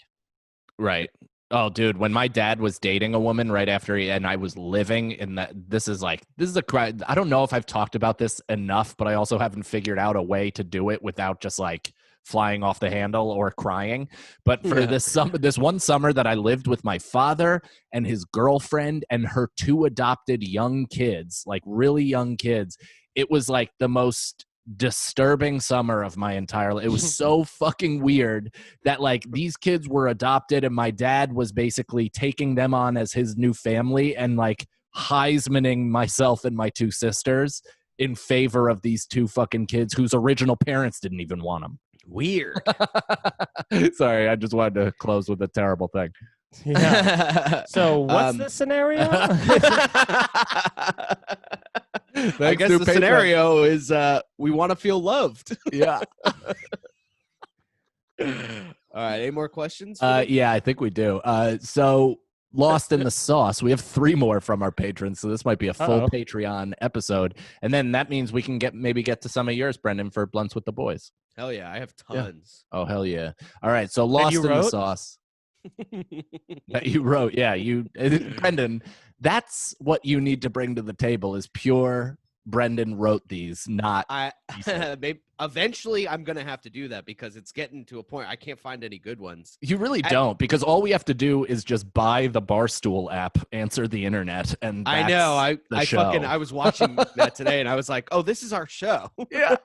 Right. Oh, dude, when my dad was dating a woman right after and I was living in that, this is a cry. I don't know if I've talked about this enough, but I also haven't figured out a way to do it without just like flying off the handle or crying. But for this one summer that I lived with my father and his girlfriend and her 2 adopted young kids, like really young kids, it was like the most disturbing summer of my entire life. It was so fucking weird that like these kids were adopted and my dad was basically taking them on as his new family and like Heismaning myself and my 2 sisters in favor of these 2 fucking kids whose original parents didn't even want them. Weird. Sorry, I just wanted to close with a terrible thing. Yeah. So what's the scenario? I Thanks guess to the Patreon. scenario is we want to feel loved. Yeah. All right. Any more questions? for them? Yeah, I think we do. So Lost in the Sauce. We have 3 more from our patrons, so this might be a full Uh-oh. Patreon episode. And then that means we can maybe get to some of yours, Brendan, for Blunts with the Boys. Hell yeah, I have Yeah. tons. Oh, hell yeah. All right, so Lost you in the wrote? Sauce. That you wrote. Yeah, Brendan, that's what you need to bring to the table is pure Brendan wrote these, not I said. maybe eventually I'm gonna have to do that because it's getting to a point I can't find any good ones. you really don't, because all we have to do is just buy the Barstool app, answer the internet, and I know. that's I the fucking show. I was watching that today and I was like, oh, this is our show. Yeah.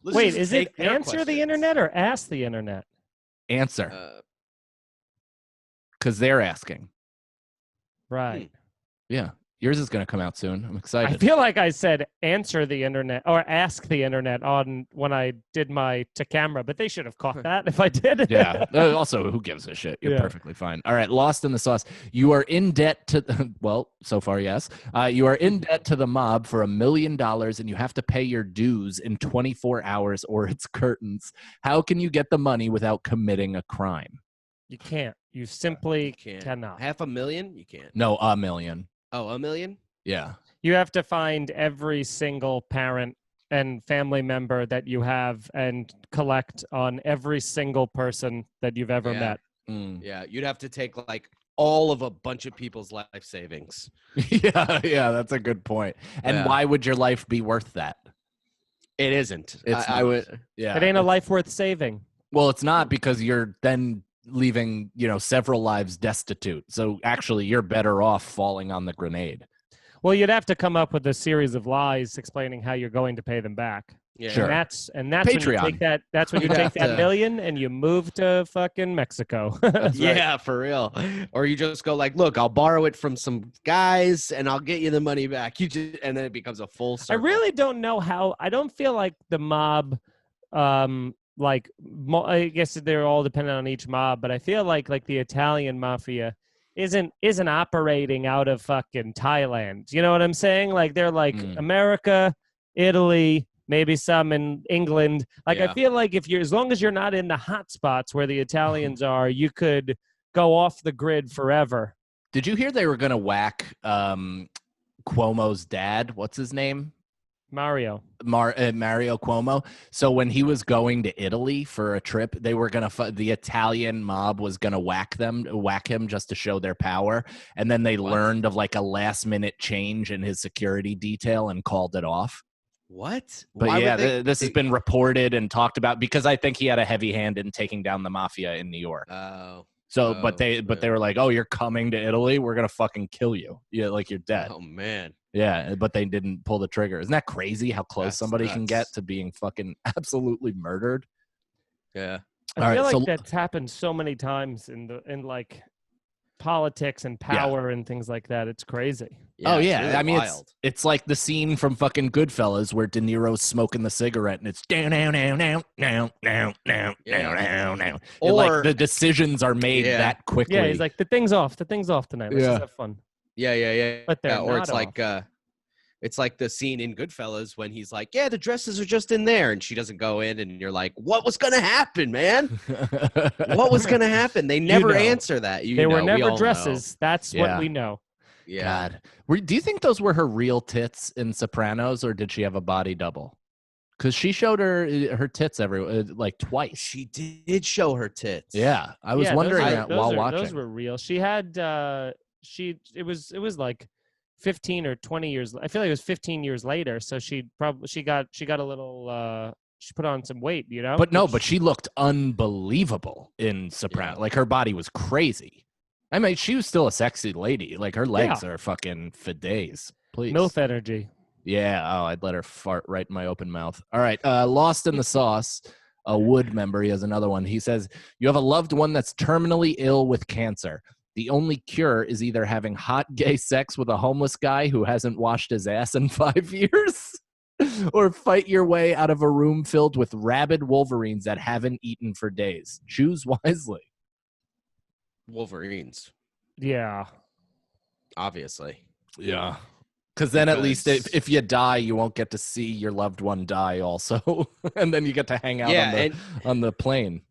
Let's Wait, just is take it their answer the questions. internet or ask the internet? Answer, because they're asking. Right. Yeah. Yours is going to come out soon. I'm I excited. feel like I said answer the internet or ask the internet on when I did my to camera, but they should have caught that if I did. Yeah. Also, who gives a shit? You're Yeah. perfectly fine. All right. Lost in the Sauce. You are in debt to, well, so far, yes. You are in debt to the mob for $1 million and you have to pay your dues in 24 hours or it's curtains. How can you get the money without committing a crime? You can't. You simply Can't. cannot. $500,000? You can't. No, $1 million. Oh, $1 million? Yeah. You have to find every single parent and family member that you have and collect on every single person that you've ever Yeah. met. Mm. Yeah, you'd have to take like all of a bunch of people's life savings. Yeah, that's a good point. And Yeah. why would your life be worth that? It isn't. It's I not. would. Yeah. It ain't a life worth saving. Well, it's not, because you're then leaving, several lives destitute. So actually, you're better off falling on the grenade. Well, you'd have to come up with a series of lies explaining how you're going to pay them back. Yeah. Sure. And that's when you Patreon. take that. That's when you You'd take have that to- million and you move to fucking Mexico. That's right. Yeah, for real. Or you just go like, look, I'll borrow it from some guys and I'll get you the money back. And then it becomes a full I circle. really don't know how. I don't feel like the mob, I guess they're all dependent on each mob, but I feel like the Italian mafia isn't operating out of fucking Thailand. You know what I'm saying? Like they're like Mm. America, Italy, maybe some in England. Like I Yeah. feel like as long as you're not in the hot spots where the Italians are, you could go off the grid forever. Did you hear they were going to whack Cuomo's dad? What's his name? Mario. Mario Cuomo. So when he was going to Italy for a trip, they were going to the Italian mob was going to whack him just to show their power. And then they What? learned of like a last minute change in his security detail and called it off. What? But Why would yeah, they- this has been reported and talked about because I think he had a heavy hand in taking down the mafia in New York. Oh. So, Oh, but they were like, "Oh, you're coming to Italy? We're gonna fucking kill you. Yeah, like you're dead." Oh man. Yeah, but they didn't pull the trigger. Isn't that crazy? How close That's somebody can nuts. get to being fucking absolutely murdered? Yeah. I All feel right, like so- that's happened so many times in like politics and power and things like that. It's crazy. Oh it's yeah, really I mean wild. it's like the scene from fucking Goodfellas where De Niro's smoking the cigarette and it's down down down down down down down Yeah. down down. Or- Like the decisions are made Yeah. that quickly. Yeah, he's like the thing's off tonight. Let's Yeah. just have fun. Yeah. But they're Yeah, or not it's like it's like the scene in Goodfellas when he's like, "Yeah, the dresses are just in there," and she doesn't go in, and you're like, "What was gonna happen, man? What was gonna happen?" They never know. answer that. They were we never all know. dresses. That's Yeah. what we know. Yeah. God, do you think those were her real tits in Sopranos, or did she have a body double? Because she showed her tits like twice. She did show her tits. Yeah, I was Yeah, wondering those, that those while are- watching. Those were real. She had it was like 15 or 20 years. I feel like it was 15 years later. So she got a little. She put on some weight, you know. But no, but she looked unbelievable in Soprano. Yeah. Like her body was crazy. I mean, she was still a sexy lady. Like her legs are fucking for days. Please. MILF energy. Yeah. Oh, I'd let her fart right in my open mouth. All right. Lost in the Sauce. A Wood member. He has another one. He says, you have a loved one that's terminally ill with cancer. The only cure is either having hot gay sex with a homeless guy who hasn't washed his ass in 5 years. or fight your way out of a room filled with rabid wolverines that haven't eaten for days? Choose wisely. Wolverines, Yeah. obviously. Yeah. Because then at least Because- if you die, you won't get to see your loved one die also. And then you get to hang out Yeah, on the plane.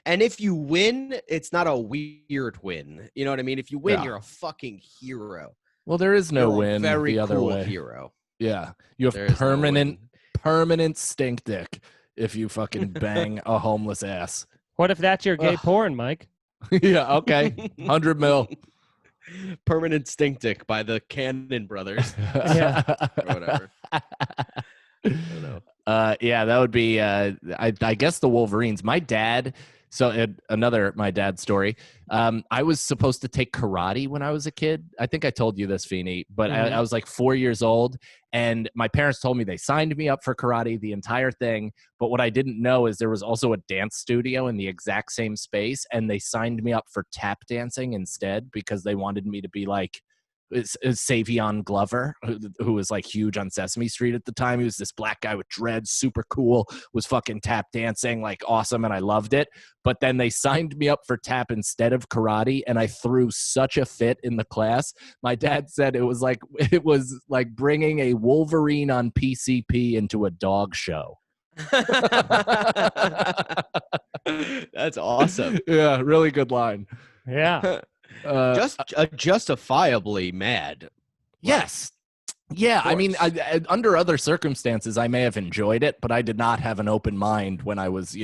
and if you win, it's not a weird win. You know what I mean? If you win, Yeah. you're a fucking hero. Well, there is no You're a win very the other cool way. hero. Yeah. You have There is no win. permanent stink dick if you fucking bang a homeless ass. What if that's your gay Ugh. porn, Mike? Yeah, okay. 100 mil. Permanent stink dick by the Cannon brothers Yeah. or whatever. I don't know. Yeah, that would be I guess the Wolverines. My dad, so my dad's story. I was supposed to take karate when I was a kid. I think I told you this, Feeney, but I was like 4 years old, and my parents told me they signed me up for karate, the entire thing. But what I didn't know is there was also a dance studio in the exact same space, and they signed me up for tap dancing instead because they wanted me to be like Savion Glover, who was like huge on Sesame Street at the time. He was this black guy with dreads, super cool, was fucking tap dancing like awesome, and I loved it. But then they signed me up for tap instead of karate, and I threw such a fit in the class. My dad said it was like bringing a Wolverine on PCP into a dog show. That's awesome. Yeah, really good line. Yeah. Just justifiably mad. Yes. Yeah, I mean, under other circumstances, I may have enjoyed it, but I did not have an open mind when I was,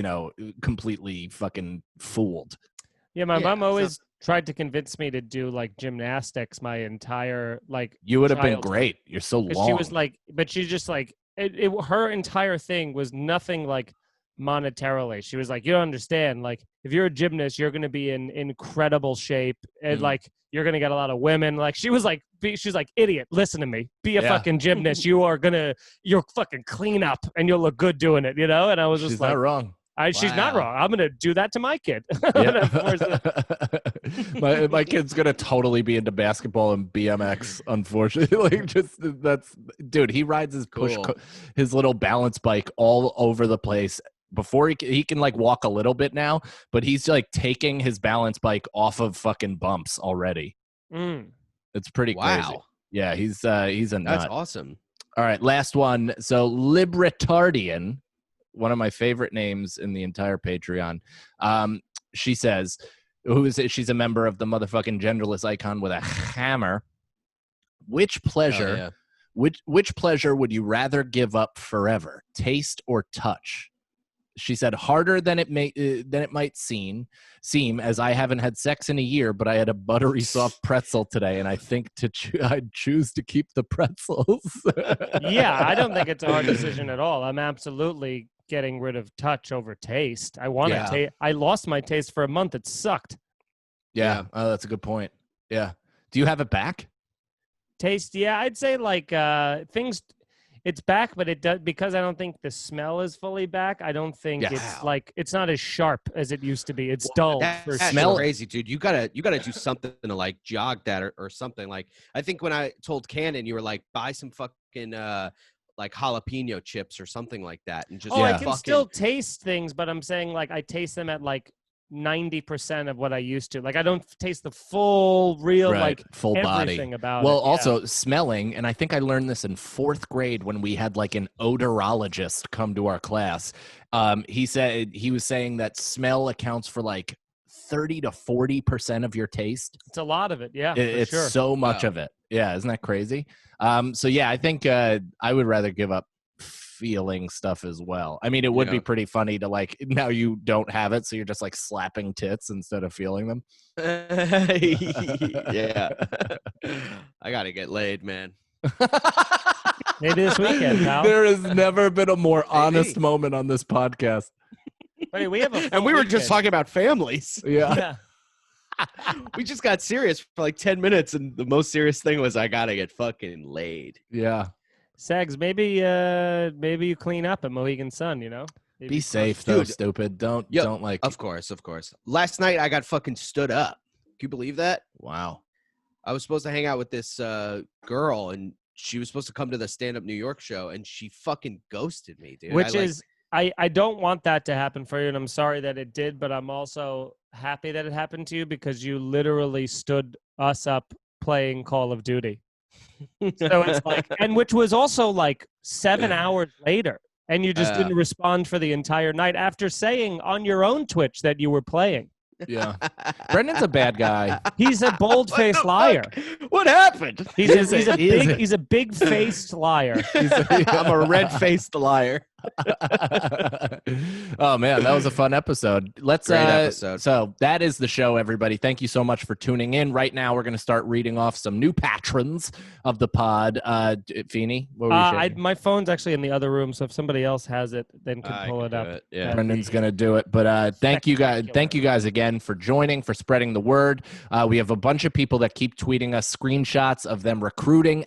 completely fucking fooled. Yeah, my mom so- always tried to convince me to do like gymnastics my entire You would have been childhood. great. You're so long. She was like, but she just like her entire thing was nothing like monetarily. She was like, you don't understand. Like, if you're a gymnast, you're going to be in incredible shape, and like you're going to get a lot of women. Like, she's like, idiot, listen to me. Be a fucking gymnast. You're fucking clean up, and you'll look good doing it. And I was just She's like, not wrong. She's not Wow. wrong. I'm going to do that to my kid. Yeah. my kid's gonna totally be into basketball and BMX. Unfortunately, dude. He rides his Cool. his little balance bike all over the place. Before he can like walk a little bit now, but he's like taking his balance bike off of fucking bumps already. Mm. It's pretty crazy. Wow. Yeah, he's a nut. That's awesome. All right, last one. So Libertardian, one of my favorite names in the entire Patreon. She says, she's a member of the motherfucking genderless icon with a hammer. Which pleasure, Hell which pleasure would you rather give up forever? Taste or touch? She said, harder than it might seem, as I haven't had sex in a year, but I had a buttery soft pretzel today, and I think I'd choose to keep the pretzels. Yeah, I don't think it's a hard decision at all. I'm absolutely getting rid of touch over taste. I want to taste. I lost my taste for a month. It sucked. Yeah. Oh, that's a good point. Yeah. Do you have it back? Taste, yeah, I'd say like things. It's back, but it does because I don't think the smell is fully back. I don't think it's like it's not as sharp as it used to be. It's dull. For That's sure. crazy, dude. You gotta do something to like jog that or something. Like, I think when I told Cannon, you were like, buy some fucking like jalapeno chips or something like that, and just Oh, I fucking can still taste things, but I'm saying like I taste them at like 90% of what I used to. Like, I don't taste the full, real, like full everything body. about Well, it. Yeah. also smelling, and I think I learned this in 4th grade when we had like an odorologist come to our class. He was saying that smell accounts for like 30 to 40% of your taste. It's a lot of it. Yeah, for It's sure. so much of it. Yeah, isn't that crazy? So yeah, I think I would rather give up feeling stuff as well. I mean, it would be pretty funny to like, now you don't have it, so you're just like slapping tits instead of feeling them. Yeah. I gotta get laid, man. Maybe this weekend, pal. There has never been a more honest moment on this podcast. Wait, we have a full And we were weekend. just talking about families. Yeah. Yeah. We just got serious for like 10 minutes, and the most serious thing was I gotta get fucking laid. Yeah. Sags, maybe you clean up at Mohegan Sun, you know? Maybe Be safe though, Dude. stupid. Don't like Of course. Last night I got fucking stood up. Can you believe that? wow. I was supposed to hang out with this girl, and she was supposed to come to the Stand Up New York show, and she fucking ghosted me, dude. Which is, I don't want that to happen for you, and I'm sorry that it did, but I'm also happy that it happened to you because you literally stood us up playing Call of Duty. So it's like, and which was also like 7 hours later, and you just didn't respond for the entire night after saying on your own Twitch that you were playing. Yeah. Brendan's a bad guy. He's a bold-faced liar. What happened? He's a big-faced liar. I'm a red-faced liar. Oh man, that was a fun episode. Great episode. So that is the show, everybody. Thank you so much for tuning in. Right now, we're going to start reading off some new patrons of the pod. Feeney, what were you shaking? My phone's actually in the other room, so if somebody else has it, then can pull it up. Yeah. Brendan's going to do it. But thank you guys again for joining, for spreading the word. We have a bunch of people that keep tweeting us screenshots of them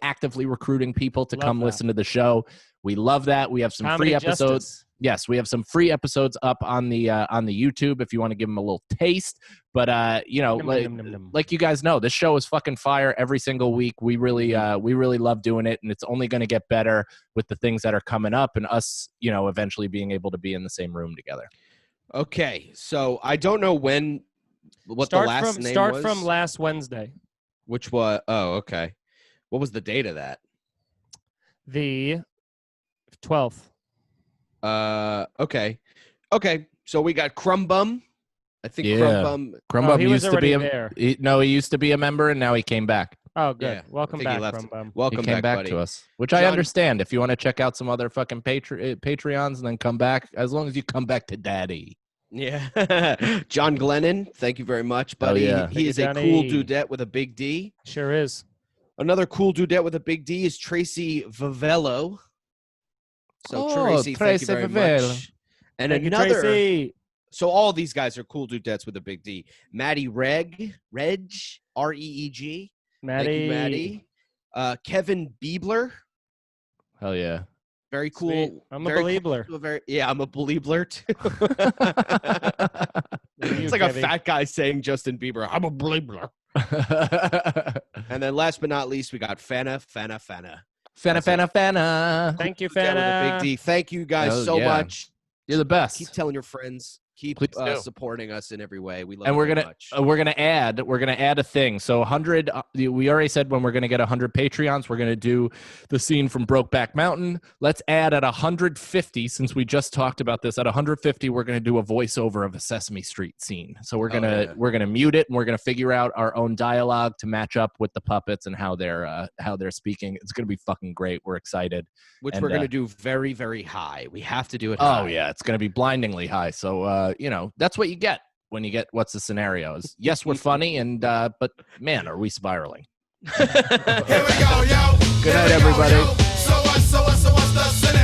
actively recruiting people to come listen to the show. We love that. We have some Comedy free episodes. Justice. Yes, we have some free episodes up on the YouTube if you want to give them a little taste. But like you guys know, this show is fucking fire every single week. We really love doing it, and it's only going to get better with the things that are coming up and us, eventually being able to be in the same room together. Okay, so I don't know what the last name was. Start from last Wednesday. Which was? Oh, okay. What was the date of that? The 12th. Okay. So we got Crumbum. I think Crumbum he used was to be there. He used to be a member, and now he came back. Oh, good. Yeah, Welcome I think he back, left. Crumbum. Welcome He came back buddy. to us, which I understand. If you want to check out some other fucking Patreons and then come back, as long as you come back to Daddy. Yeah. John Glennon, thank you very much, buddy. yeah. He is a Johnny. cool dudette with a big D. Sure is. Another cool dudette with a big D is Tracy Vavello. So Oh, Tracy, thank you Tracy very Vavello. much. And Thank you, another, Tracy. so all these guys are cool dudettes with a big D. Maddie Reg, R-E-E-G. Maddie. Thank you, Maddie. Kevin Biebler, Hell yeah. very cool. Sweet. I'm a very believer. cool, I'm a believer too. You, It's like Kevy. a fat guy saying Justin Bieber. I'm a believer. And then last but not least, we got Fana. Fana. Thank you, Dudette with a Fana. big D. Thank you guys Oh, so yeah. much. You're the best. Keep telling your friends. Keep Please do. supporting us in every way. We love And it we're very gonna much. we're gonna add a thing. So 100. We already said when we're gonna get 100 Patreons, we're gonna do the scene from Brokeback Mountain. Let's add at 150, since we just talked about this. At 150, we're gonna do a voiceover of a Sesame Street scene. So we're gonna mute it, and we're gonna figure out our own dialogue to match up with the puppets and how they're speaking. It's gonna be fucking great. We're excited. Which and, we're gonna do very, very high. We have to do it. Oh high. yeah, it's gonna be blindingly high. So that's what you get when you get what's the scenarios. Yes, we're funny, and but man, are we spiraling? Here we go, yo. Good night, everybody. So what's the scenario?